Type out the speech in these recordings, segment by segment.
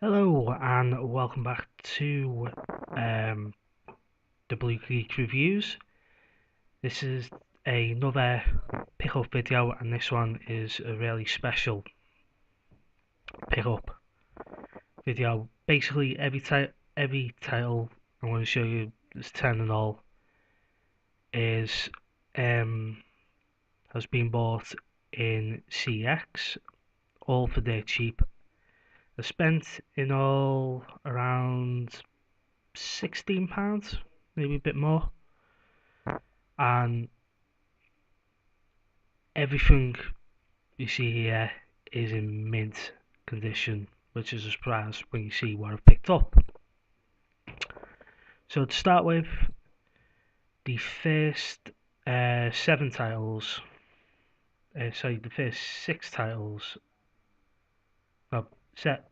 Hello and welcome back to um, the Blue Geek reviews. This is another pick-up video, and this one is a really special pick-up video. Basically, every title I'm going to show you, there's 10 in all, is has been bought in CEX, all for dirt cheap. I spent in all around £16, maybe a bit more, and everything you see here is in mint condition, which is a surprise when you see what I've picked up. So to start with, the first seven titles, the first six titles, well, set,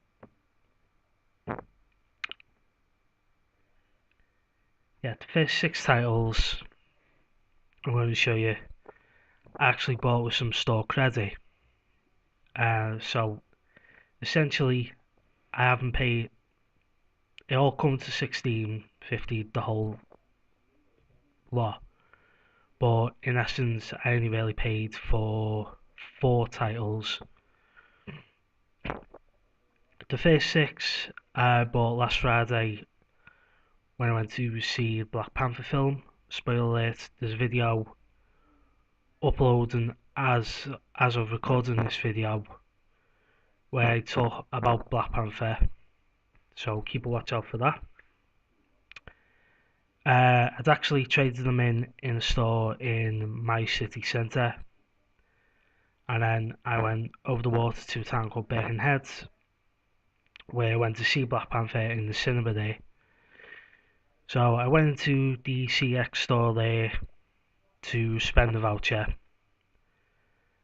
yeah, the first six titles I'm going to show you I actually bought with some store credit. So essentially, I haven't paid. It all comes to 16.50 the whole lot, but in essence, I only really paid for four titles. The first six I bought last Friday when I went to see the Black Panther film. Spoiler alert: there's a video uploading as of recording this video where I talk about Black Panther, so keep a watch out for that. I'd actually traded them in a store in my city centre, and then I went over the water to a town called Birkenhead, where I went to see Black Panther in the cinema there. So I went into the CEX store there to spend the voucher,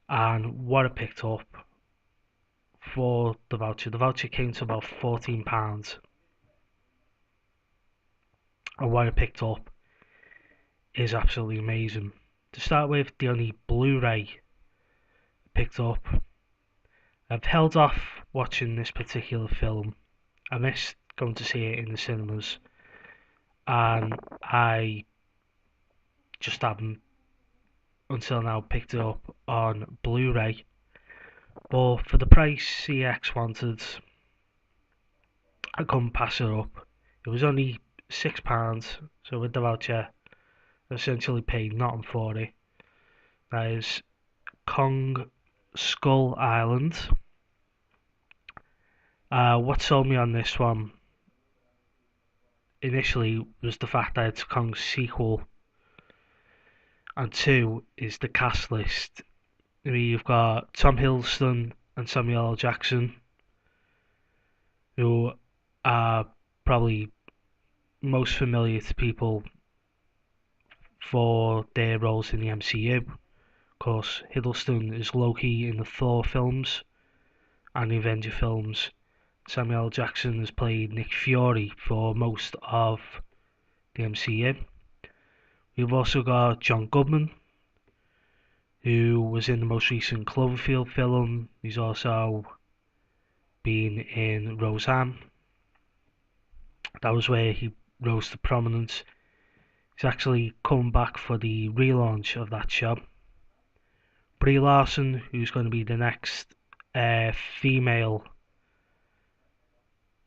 and what I picked up for the voucher came to about £14, and what I picked up is absolutely amazing. To start with, the only Blu-ray I picked up, I've held off watching this particular film. I missed going to see it in the cinemas, and I just haven't until now picked it up on Blu-ray. But for the price CX wanted, I couldn't pass it up. It was only £6, so with the voucher, I essentially paid nothing for it. That is Kong Skull Island. What sold me on this one initially was the fact that it's Kong's sequel, and two is the cast list. I mean, you've got Tom Hiddleston and Samuel L. Jackson, who are probably most familiar to people for their roles in the MCU. Of course, Hiddleston is Loki in the Thor films and the Avenger films. Samuel L. Jackson has played Nick Fury for most of the MCU. We've also got John Goodman, who was in the most recent Cloverfield film. He's also been in Roseanne. That was where he rose to prominence. He's actually come back for the relaunch of that show. Brie Larson, who's going to be the next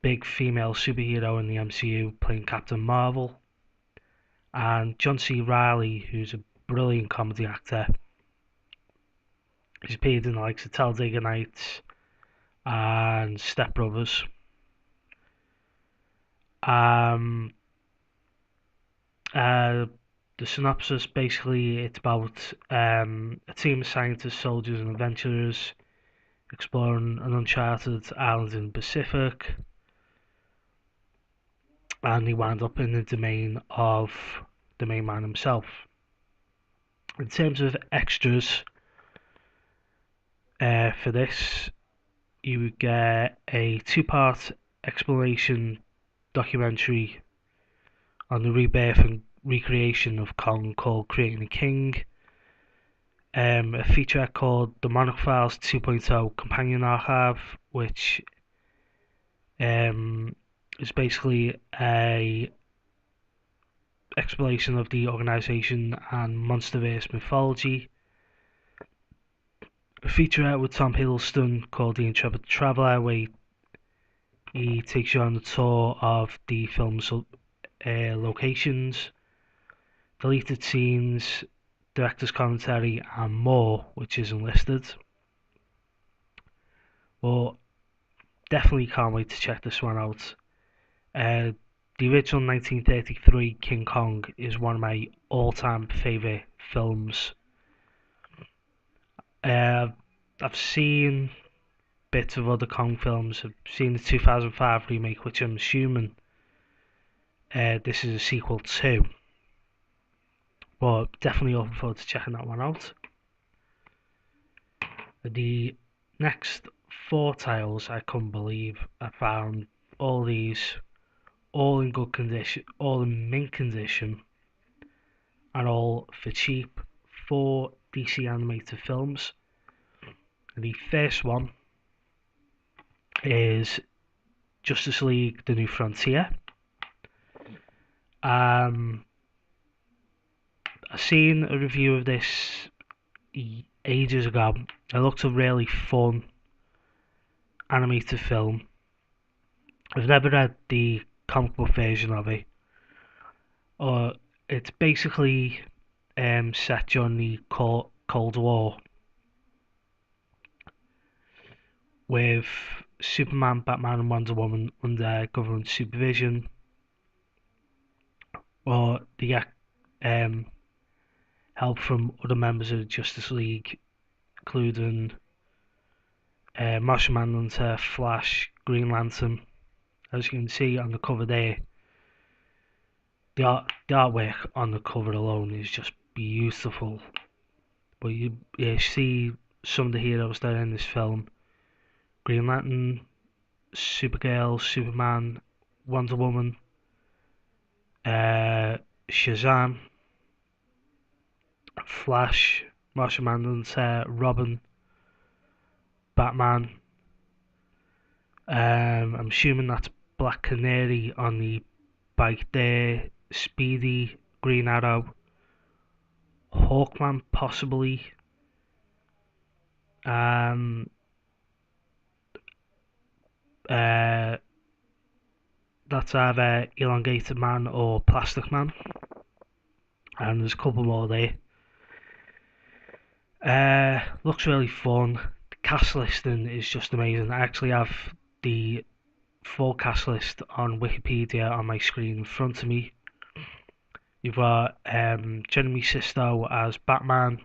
big female superhero in the MCU, playing Captain Marvel. And John C. Reilly, who's a brilliant comedy actor. He's appeared in the likes of Talladega Nights and Step Brothers. The synopsis, basically, it's about a team of scientists, soldiers, and adventurers exploring an uncharted island in the Pacific, and they wind up in the domain of the main man himself. In terms of extras for this, you would get a two-part exploration documentary on the rebirth and recreation of Kong called Creating a King, a featurette called The Monarch Files 2.0 Companion Archive, which It's basically a exploration of the organisation and Monsterverse mythology. A featurette with Tom Hiddleston called The Intrepid Traveller, where he takes you on a tour of the film's locations, deleted scenes, director's commentary, and more, which isn't listed. But definitely can't wait to check this one out. The original 1933 King Kong is one of my all-time favourite films. I've seen bits of other Kong films. I've seen the 2005 remake, which I'm assuming this is a sequel to. But definitely looking forward to checking that one out. The next 4 tiles, I couldn't believe I found all these, all in good condition, all in mint condition, and all for cheap. 4 DC animated films. The first one is Justice League: The New Frontier. I seen a review of this ages ago. It looked a really fun animated film. I've never read the comic book version of it. It's basically set during the Cold War, with Superman, Batman, and Wonder Woman under government supervision, or they get help from other members of the Justice League, including Martian Manhunter, Flash, Green Lantern. As you can see on the cover there, the artwork on the cover alone is just beautiful. But you see some of the heroes that are in this film: Green Lantern, Supergirl, Superman, Wonder Woman, Shazam, Flash, Martian Manhunter, Robin, Batman. I'm assuming that's Black Canary on the bike there, Speedy, Green Arrow, Hawkman possibly. That's either Elongated Man or Plastic Man, and there's a couple more there. Looks really fun. The cast listing is just amazing. I actually have the full cast list on Wikipedia on my screen in front of me. You've got Jeremy Sisto as Batman,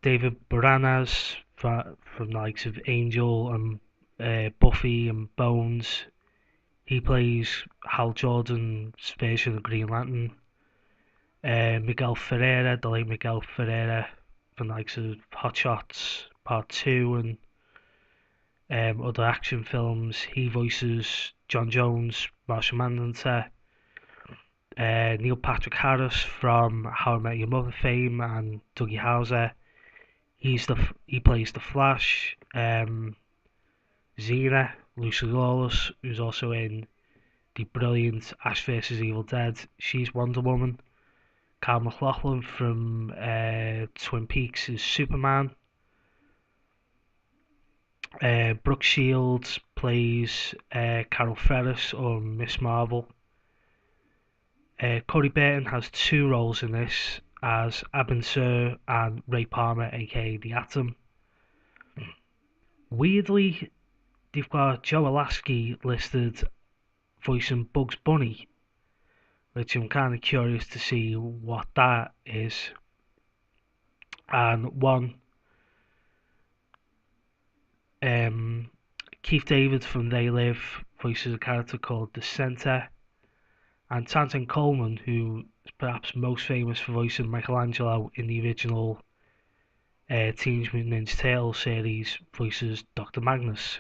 David Boreanaz from the likes of Angel and Buffy and Bones. He plays Hal Jordan's version of Green Lantern. Miguel Ferreira, the late Miguel Ferreira from the likes of Hot Shots Part 2 and other action films. He voices John Jones, Martian Manhunter. Neil Patrick Harris from How I Met Your Mother fame and Dougie Hauser. He plays the Flash. Xena, Lucy Lawless, who's also in the brilliant Ash vs Evil Dead. She's Wonder Woman. Kyle MacLachlan from Twin Peaks is Superman. Brooke Shields plays Carol Ferris or Miss Marvel. Corey Burton has 2 roles in this as Abin Sur and Ray Palmer, aka The Atom. Weirdly, they've got Joe Alasky listed voicing Bugs Bunny, which I'm kind of curious to see what that is. And Keith David from They Live voices a character called The Center. And Tanton Coleman, who is perhaps most famous for voicing Michelangelo in the original Teenage Mutant Ninja Turtles series, voices Dr. Magnus.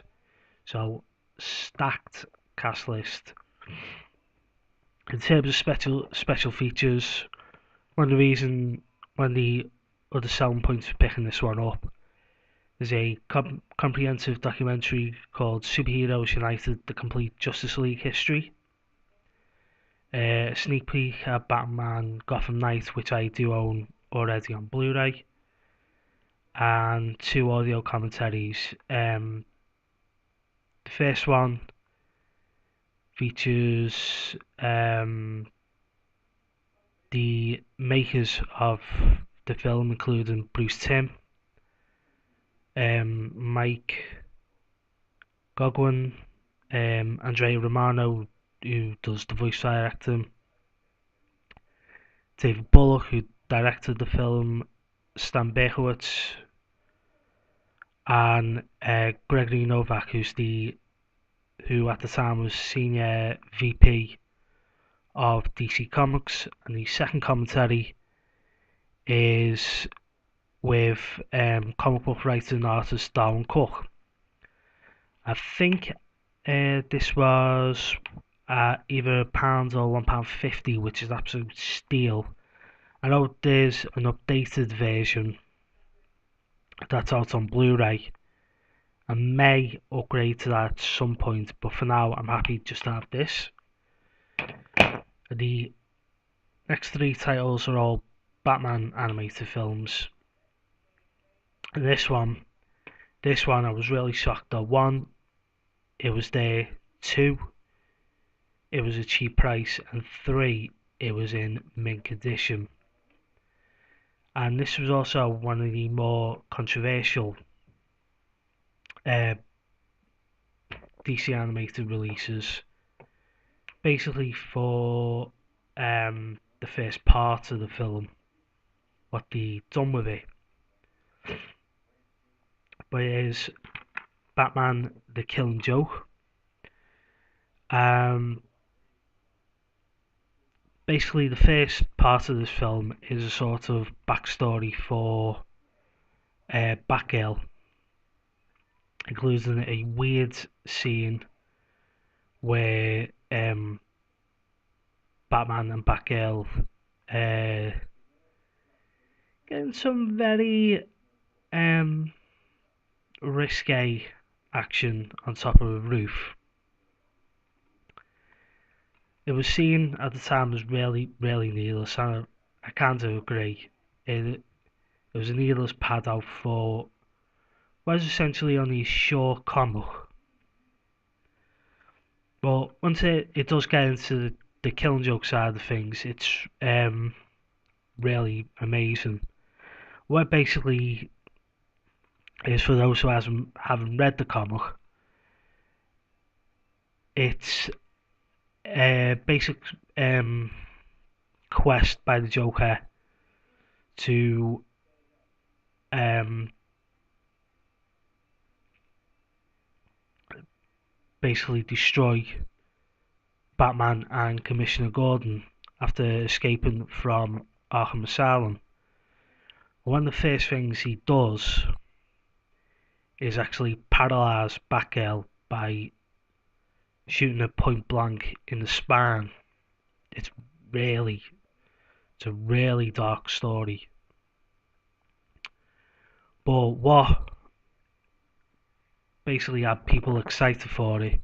So, stacked cast list. In terms of special features, one of the other selling points for picking this one up There's a comprehensive documentary called Superheroes United: The Complete Justice League History. A sneak peek at Batman Gotham Knight, which I do own already on Blu-ray. And 2 audio commentaries. The first one features the makers of the film, including Bruce Timm, Mike Goguen, Andrea Romano, who does the voice acting, David Bullock, who directed the film, Stan Berkowitz, and Gregory Novak, who at the time was senior VP of DC Comics. And the second commentary is with comic book writer and artist Darwin Cook. I think this was either £1 or £1.50, which is absolute steal. I know there's an updated version that's out on Blu-ray. I may upgrade to that at some point, but for now I'm happy just to have this. The next 3 titles are all Batman animated films. And this one I was really shocked at. 1, it was there. 2, it was a cheap price, and 3, it was in mint condition. And this was also one of the more controversial DC animated releases, basically for the first part of the film, what they done with it. But it is Batman the Killing Joke. Basically, the first part of this film is a sort of backstory for Batgirl, including a weird scene where Batman and Batgirl getting some very risque action on top of a roof. It was seen at the time as really, really needless, and I kind of agree. It was a needless pad out for what is essentially only a short comic. But once it does get into the Killing Joke side of things, it's really amazing. What basically is, for those who haven't read the comic, it's a basic quest by the Joker to basically destroy Batman and Commissioner Gordon after escaping from Arkham Asylum. One of the first things he does is actually paralyze Batgirl by shooting her point blank in the spine. It's a really dark story. But what basically had people excited for it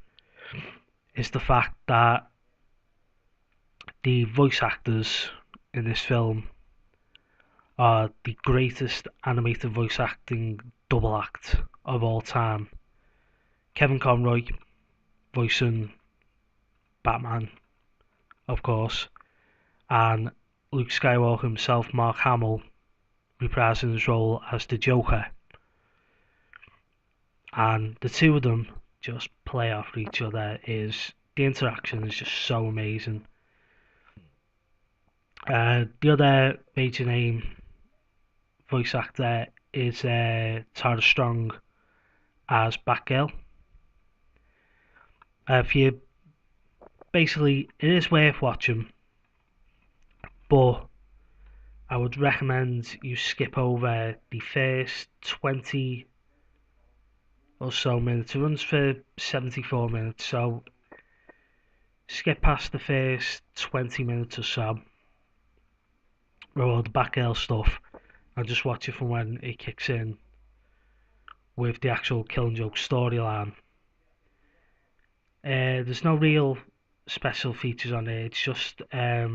is the fact that the voice actors in this film are the greatest animated voice acting double act of all time. Kevin Conroy voicing Batman, of course, and Luke Skywalker himself, Mark Hamill, reprising his role as the Joker. And the two of them just play off each other. The interaction is just so amazing. The other major name voice actor is Tara Strong as Batgirl. It is worth watching, but I would recommend you skip over the first 20 or so minutes. It runs for 74 minutes, so skip past the first 20 minutes or so with all the Batgirl stuff and just watch it from when it kicks in with the actual Killing Joke storyline. There's no real special features on it. It's just a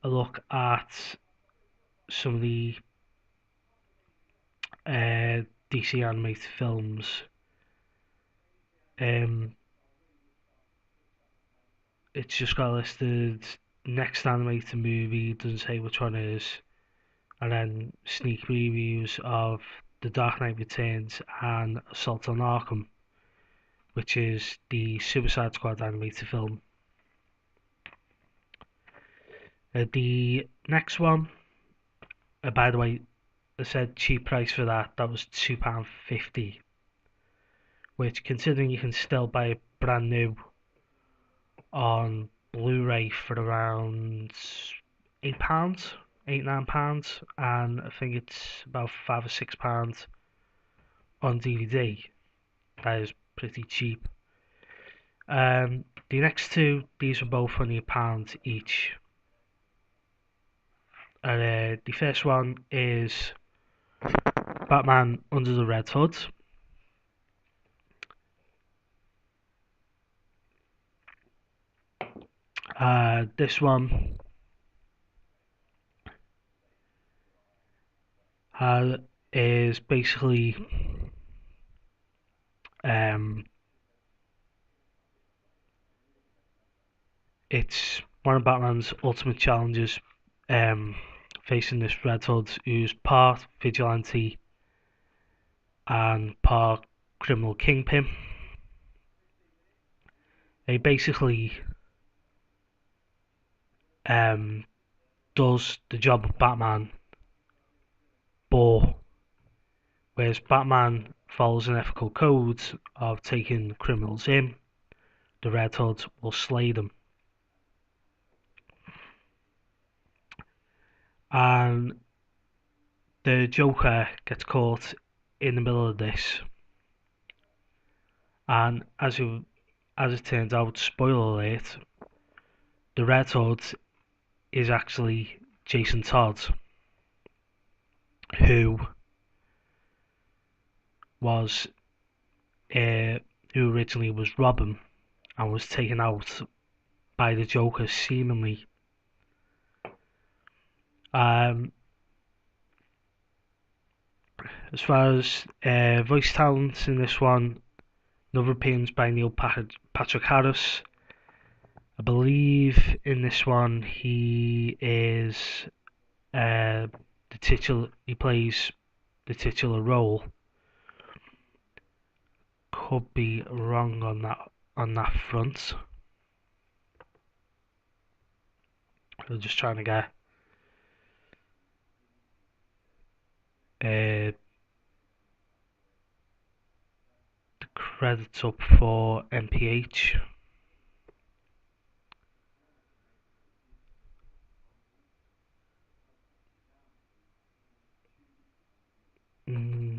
look at some of the DC animated films. It's just got listed next animated movie, doesn't say which one it is, and then sneak previews of The Dark Knight Returns and Assault on Arkham, which is the Suicide Squad animated film. The next one, by the way, I said cheap price for that. That was £2.50, which, considering you can still buy it brand new on Blu-ray for around £8, £8-9, and I think it's about £5 or £6 on DVD. That is pretty cheap. The next two, these were both only £1 each. The first one is Batman Under the Red Hood. This one is basically it's one of Batman's ultimate challenges, facing this Red Hood who's part vigilante and part criminal kingpin. He basically does the job of Batman, but whereas Batman follows an ethical code of taking criminals in, the Red Hood will slay them. And the Joker gets caught in the middle of this, and as it turns out, spoiler alert, the Red Hood is actually Jason Todd, who was who originally was Robin and was taken out by the Joker seemingly. As far as voice talent in this one, another appearance by Neil Patrick Harris. I believe in this one he is the titular. He plays the titular role. Could be wrong on that front. I'm just trying to get the credits up for MPH.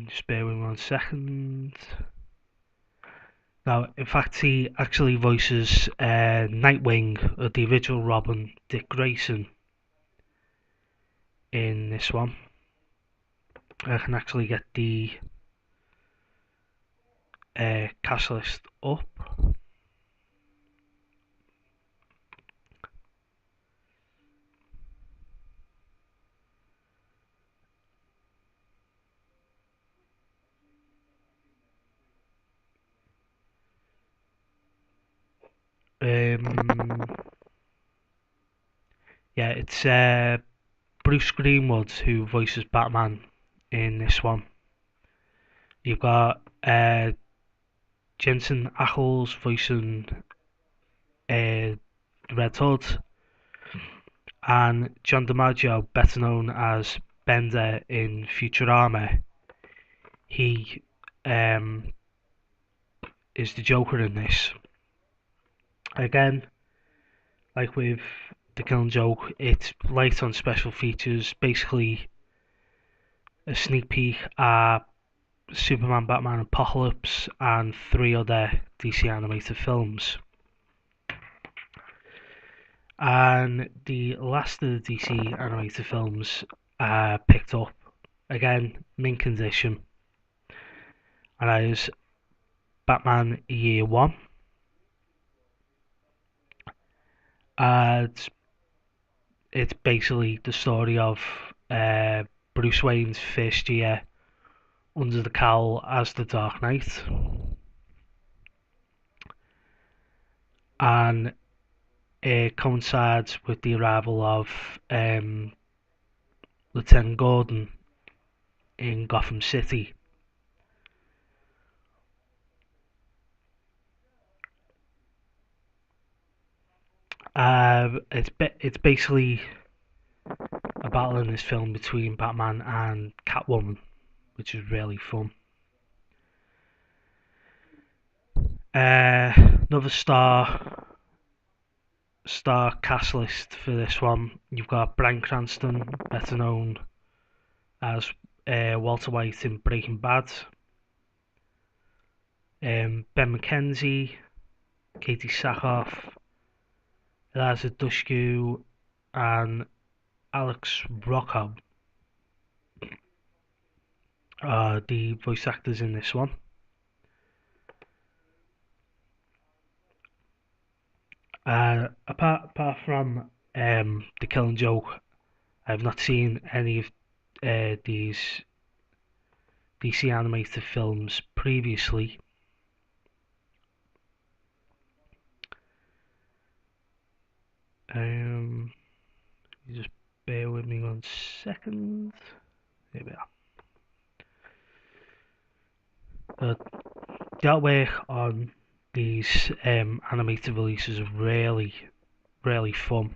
Just bear with me 1 second. Now, in fact, he actually voices Nightwing, or the original Robin, Dick Grayson, in this one. I can actually get the cast list up. Yeah, it's Bruce Greenwood who voices Batman in this one. You've got Jensen Ackles voicing Red Hood, and John DiMaggio, better known as Bender in Futurama. He is the Joker in this. Again, like with The Killing Joke, it's light on special features, basically a sneak peek at Superman, Batman, Apocalypse, and 3 other DC animated films. And the last of the DC animated films picked up again, mint condition, and that is Batman Year One. It's basically the story of Bruce Wayne's first year under the cowl as the Dark Knight, and it coincides with the arrival of Lieutenant Gordon in Gotham City. It's basically a battle in this film between Batman and Catwoman, which is really fun. Another star cast list for this one. You've got Bryan Cranston, better known as Walter White in Breaking Bad, Ben McKenzie, Katie Sackhoff, Eliza Dushku, and Alex Rocco are the voice actors in this one. Apart from The Killing Joke, I've not seen any of these DC animated films previously. Just bear with me 1 second. Here we are. The artwork on these animated releases are really fun.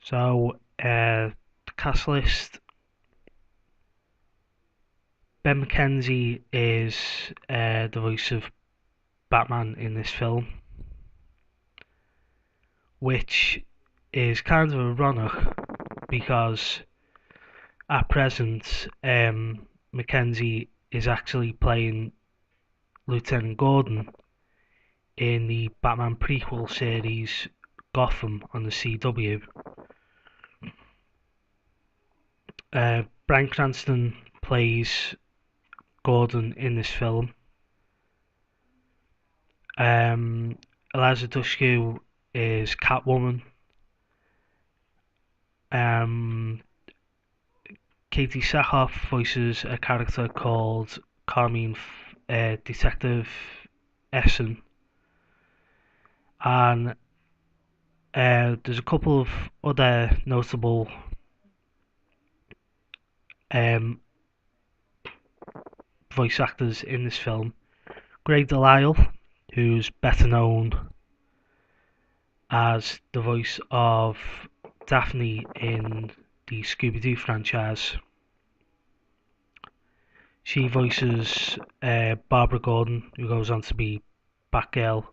So, the cast list. Ben McKenzie is the voice of Batman in this film, which is kind of ironic because at present McKenzie is actually playing Lieutenant Gordon in the Batman prequel series Gotham on the CW. Bryan Cranston plays Gordon in this film. Eliza Dushku is Catwoman. Katie Sackhoff voices a character called Carmine Detective Essen. And there's a couple of other notable voice actors in this film. Greg Delisle, who's better known as the voice of Daphne in the Scooby-Doo franchise. She voices Barbara Gordon, who goes on to be Batgirl,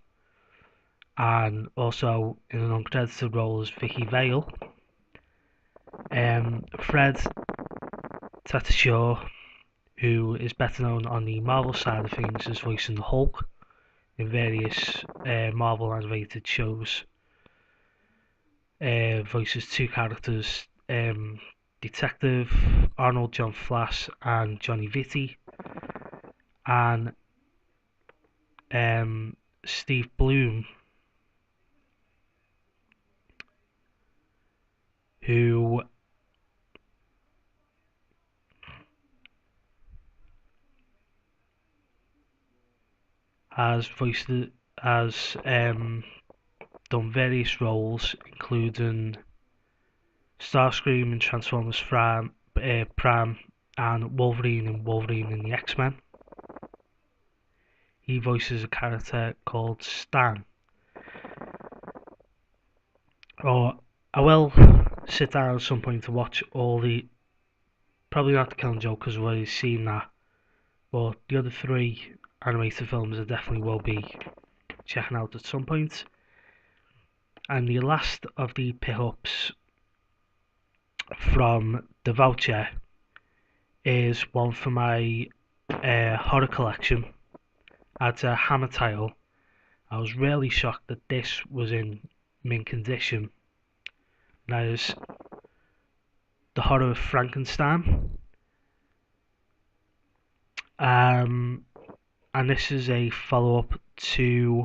and also in an uncredited role as Vicky Vale. Fred Tatasciore, who is better known on the Marvel side of things as voicing the Hulk in various Marvel animated shows. Voices two characters, Detective Arnold John Flass and Johnny Vitti, and Steve Bloom, who has done various roles, including Starscream in Transformers Prime, and Wolverine in the X-Men. He voices a character called Stan. I will sit down at some point to watch all the, probably not The Killing Joke because I've already seen that, but the other three animated films I definitely will be checking out at some point. And the last of the pickups from the voucher is one for my horror collection. It's a Hammer title. I was really shocked that this was in mint condition. That is the Heart of Frankenstein. And this is a follow-up to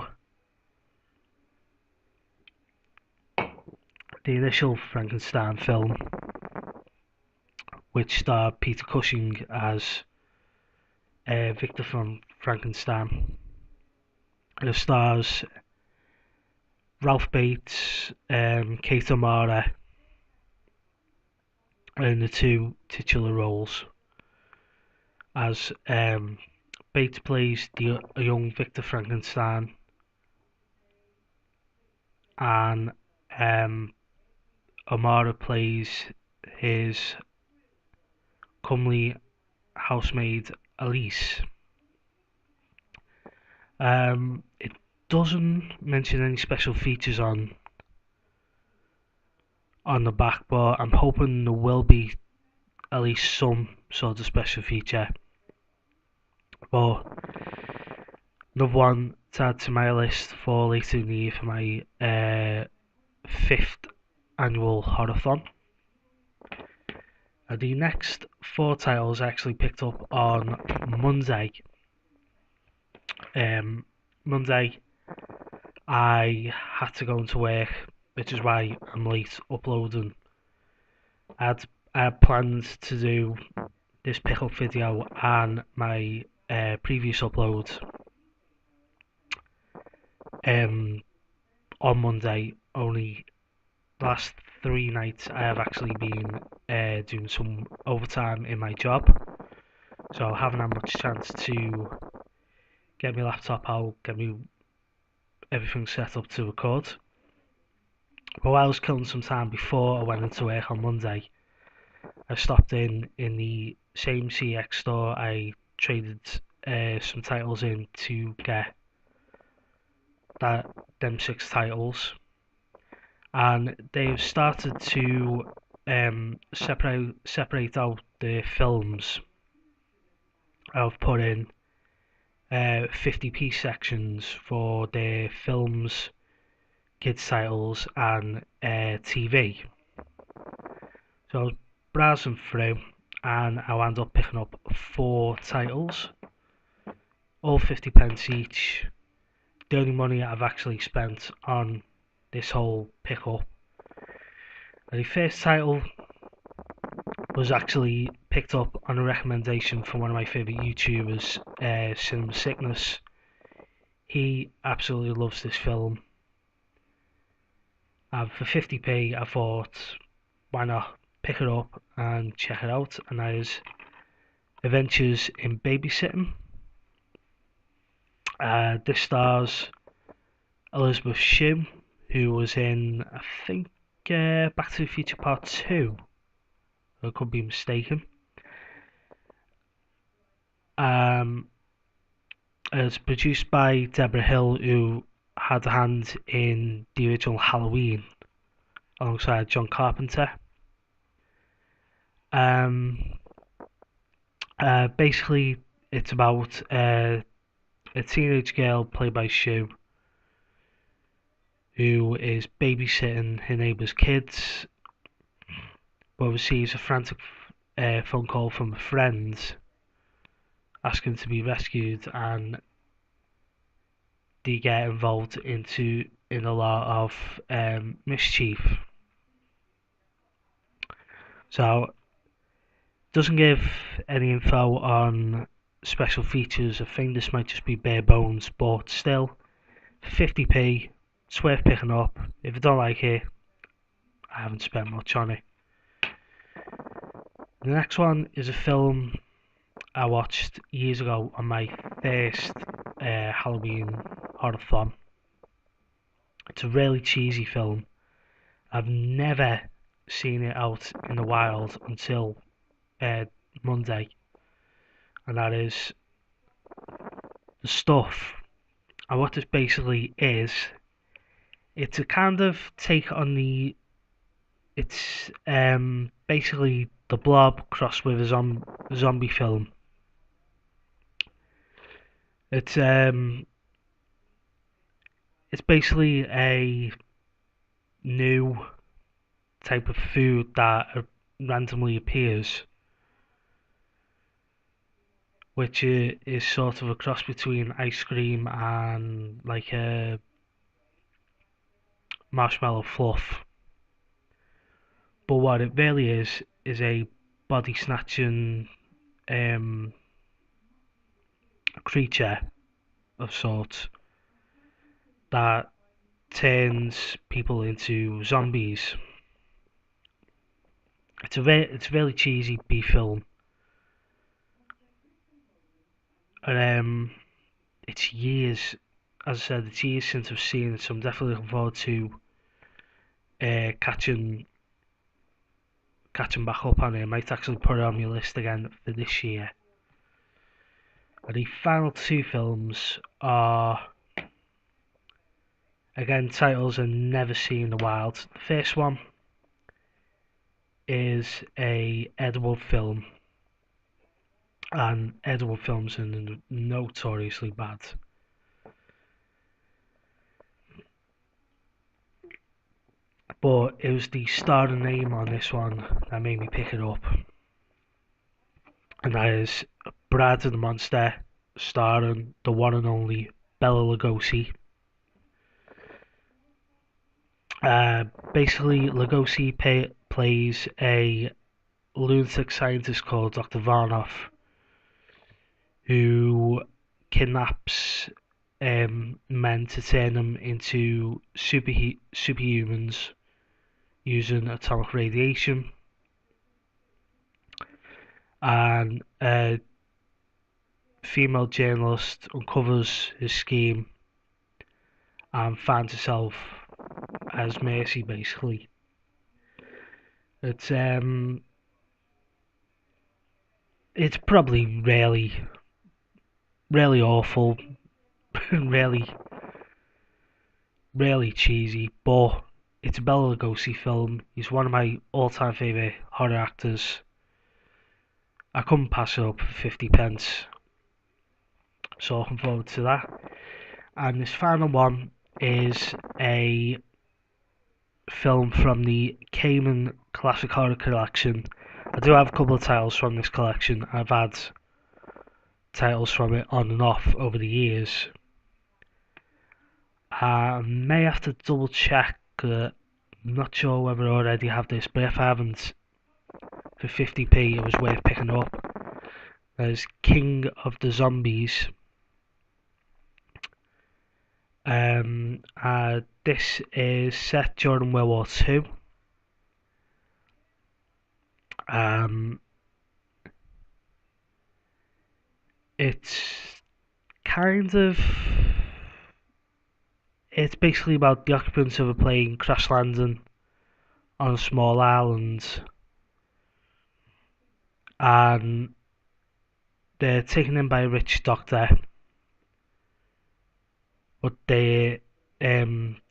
the initial Frankenstein film, which starred Peter Cushing as Victor from Frankenstein. And it stars Ralph Bates, Kate O'Mara in the two titular roles. As Bates plays a young Victor Frankenstein, and O'Mara plays his comely housemaid Elise. It doesn't mention any special features on the back, but I'm hoping there will be at least some sort of special feature. But another one to add to my list for later in the year for my 5th annual Horathon. The next 4 titles I actually picked up on Monday. Monday I had to go into work, which is why I'm late uploading. I had plans to do this pickup video and my previous uploads on Monday. Only the last 3 nights I have actually been doing some overtime in my job, so I haven't had much chance to get my laptop out, get me everything set up to record. But while I was killing some time before I went into work on Monday, I stopped in the same CEX store I traded some titles in to get them 6 titles, and they've started to separate out the films. I've put in 50p sections for the films, kids titles, and TV. So I was browsing through, and I wound up picking up 4 titles, all 50 pence each. The only money I've actually spent on this whole pickup. And the first title was actually picked up on a recommendation from one of my favourite YouTubers, Cinema Sickness. He absolutely loves this film. And for 50p, I thought, why not pick it up and check it out? And that is Adventures in Babysitting. This stars Elizabeth Shue, who was in, I think, Back to the Future Part 2. I could be mistaken. It's produced by Deborah Hill, who had a hand in the original Halloween alongside John Carpenter. Basically, it's about a teenage girl played by Shue, who is babysitting her neighbour's kids, but receives a frantic phone call from a friend asking to be rescued, and they get involved in a lot of mischief. So, doesn't give any info on special features. I think this might just be bare bones, but still, 50p, it's worth picking up. If you don't like it, I haven't spent much on it. The next one is a film I watched years ago on my first Halloween Horathon. It's a really cheesy film. I've never seen it out in the wild until Monday, and that is The Stuff. And what this basically is, it's a kind of take on it's basically The Blob crossed with a zombie film. It's basically a new type of food that randomly appears, which is sort of a cross between ice cream and like a marshmallow fluff. But what it really is a body snatching creature of sorts that turns people into zombies. It's a really cheesy B film, and it's years, as I said, it's years since I've seen it, so I'm definitely looking forward to catching back up on it. I might actually put it on my list again for this year. And the final two films are, again, titles I've never seen in the wild. The first one is a Ed Wood film, and Ed Wood films are notoriously bad. But it was the starring name on this one that made me pick it up, and that is Brad and the Monster, starring the one and only Bela Lugosi. Basically, Lugosi plays a lunatic scientist called Dr. Varnoff, who kidnaps men to turn them into superhumans using atomic radiation. And a female journalist uncovers his scheme and finds herself as Mercy, basically. It's probably really awful, really cheesy, but it's a Bela Lugosi film. He's one of my all-time favourite horror actors. I couldn't pass it up for 50 pence. So looking forward to that. And this final one is a film from the Cayman Classic Horror Collection. I do have a couple of titles from this collection. I've had titles from it on and off over the years. I may have to double check. I'm not sure whether I already have this, but if I haven't, for 50p it was worth picking up. There's King of the Zombies. This is set during World War II. It's it's basically about the occupants of a plane crash landing on a small island, and they're taken in by a rich doctor, but the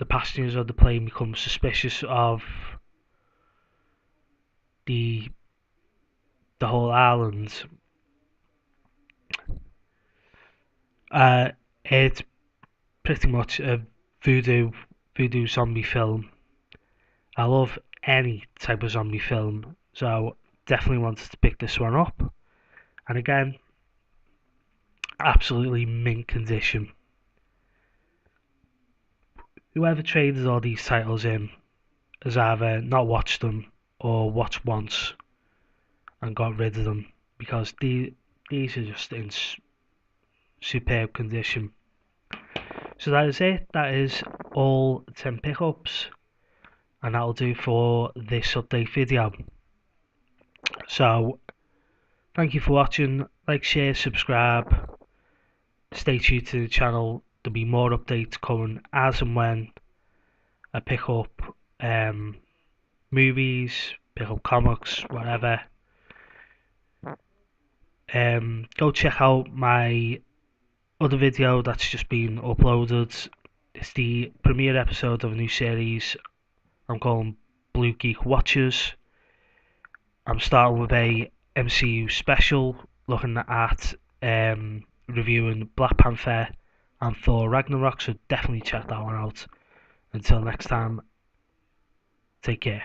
passengers of the plane become suspicious of the whole island. It's pretty much a voodoo zombie film. I love any type of zombie film, so definitely wanted to pick this one up. And again, absolutely mint condition. Whoever traded all these titles in has either not watched them or watched once and got rid of them, because these are just in superb condition. So that is it. That is all 10 pickups, and that'll do for this update video. So thank you for watching. Like, share, subscribe. Stay tuned to the channel. There'll be more updates coming as and when I pick up movies, pick up comics, whatever. Go check out my other video that's just been uploaded. It's the premiere episode of a new series I'm calling Blue Geek Watchers. I'm starting with a MCU special looking at reviewing Black Panther and Thor Ragnarok, so definitely check that one out. Until next time, Take care.